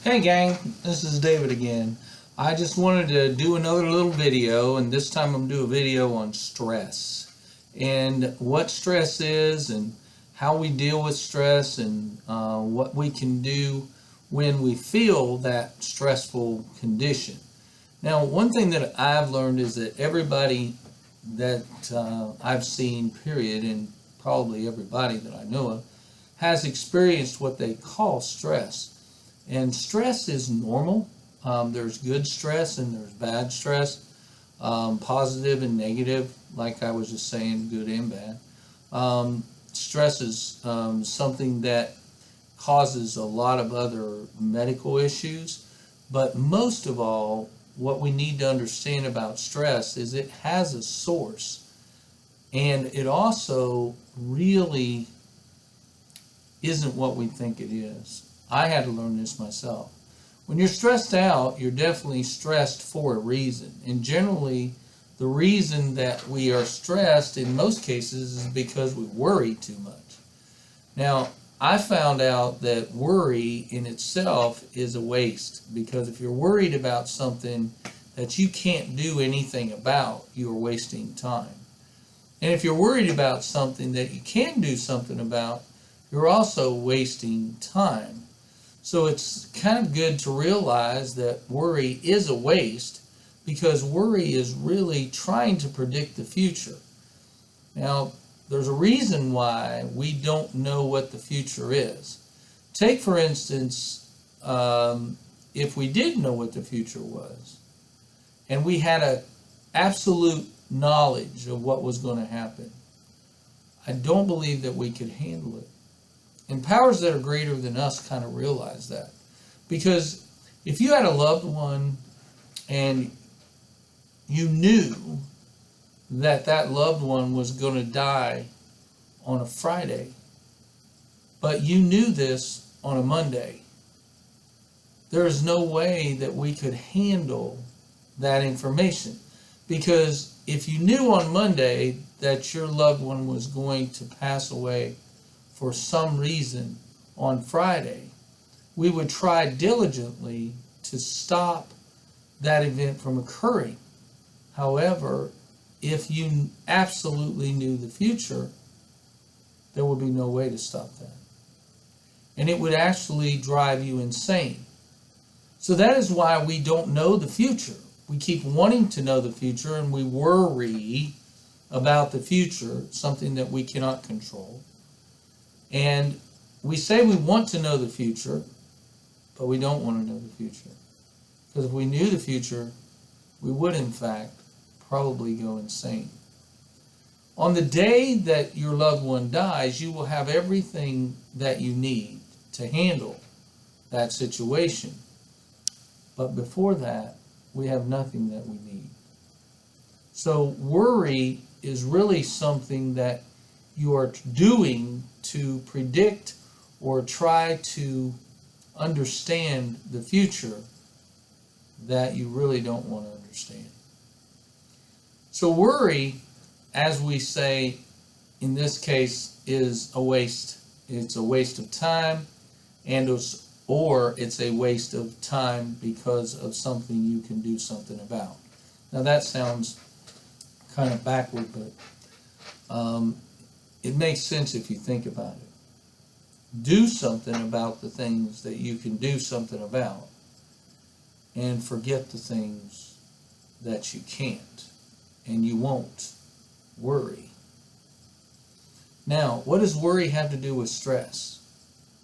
Hey gang, this is David again. I just wanted to do another little video, and this time I'm doing a video on stress and what stress is and how we deal with stress and what we can do when we feel that stressful condition. Now, one thing that I've learned is that everybody that I've seen, period, and probably everybody that I know of, has experienced what they call stress. And stress is normal. There's good stress and there's bad stress, positive and negative, like I was just saying, good and bad. Stress is something that causes a lot of other medical issues, but most of all, what we need to understand about stress is it has a source, and it also really isn't what we think it is. I had to learn this myself. When you're stressed out, you're definitely stressed for a reason. And generally, the reason that we are stressed in most cases is because we worry too much. Now, I found out that worry in itself is a waste, because if you're worried about something that you can't do anything about, you're wasting time. And if you're worried about something that you can do something about, you're also wasting time. So it's kind of good to realize that worry is a waste, because worry is really trying to predict the future. Now, there's a reason why we don't know what the future is. Take, for instance, if we did know what the future was, and we had an absolute knowledge of what was going to happen, I don't believe that we could handle it. And powers that are greater than us kind of realize that. Because if you had a loved one and you knew that that loved one was going to die on a Friday, but you knew this on a Monday, there is no way that we could handle that information. Because if you knew on Monday that your loved one was going to pass away for some reason on Friday, we would try diligently to stop that event from occurring. However, if you absolutely knew the future, there would be no way to stop that. And it would actually drive you insane. So that is why we don't know the future. We keep wanting to know the future, and we worry about the future, something that we cannot control. And we say we want to know the future, but we don't want to know the future. Because if we knew the future, we would in fact probably go insane. On the day that your loved one dies, you will have everything that you need to handle that situation. But before that, we have nothing that we need. So worry is really something that you are doing to predict or try to understand the future that you really don't want to understand. So worry, as we say in this case, is a waste. It's a waste of time, or it's a waste of time because of something you can do something about. Now that sounds kind of backward, but it makes sense if you think about it. Do something about the things that you can do something about, and forget the things that you can't, and you won't worry. Now, what does worry have to do with stress?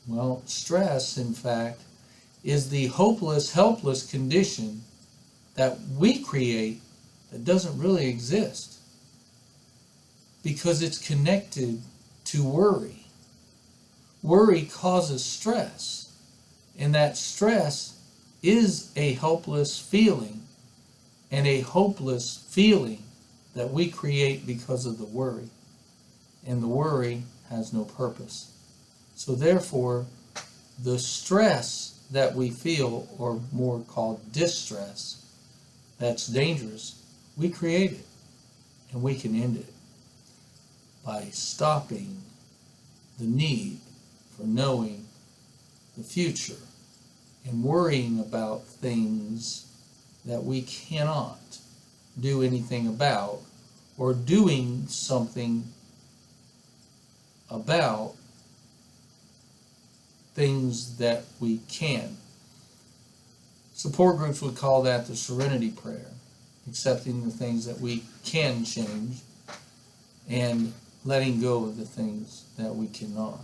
Well, stress, in fact, is the hopeless, helpless condition that we create that doesn't really exist, because it's connected to worry. Worry causes stress, and that stress is a helpless feeling, and a hopeless feeling that we create because of the worry. And the worry has no purpose. So therefore, the stress that we feel, or more called distress, that's dangerous, we create it, and we can end it by stopping the need for knowing the future and worrying about things that we cannot do anything about, or doing something about things that we can. Support groups would call that the serenity prayer, accepting the things that we can change and letting go of the things that we cannot.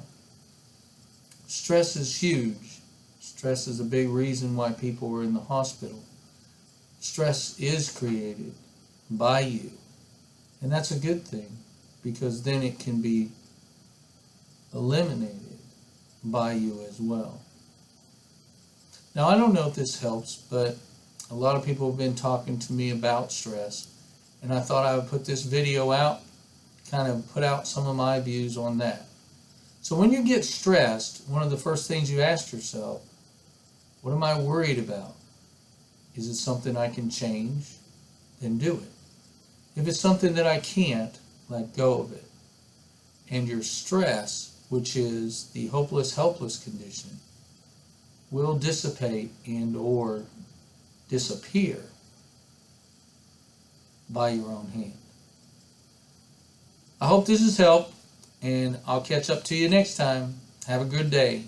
Stress is huge. Stress is a big reason why people are in the hospital. Stress is created by you, and that's a good thing, because then it can be eliminated by you as well. Now, I don't know if this helps, but a lot of people have been talking to me about stress, and I thought I would put this video out, kind of put out some of my views on that. So when you get stressed, one of the first things you ask yourself, what am I worried about? Is it something I can change? Then do it. If it's something that I can't, let go of it. And your stress, which is the hopeless, helpless condition, will dissipate and or disappear by your own hand. I hope this has helped, and I'll catch up to you next time. Have a good day.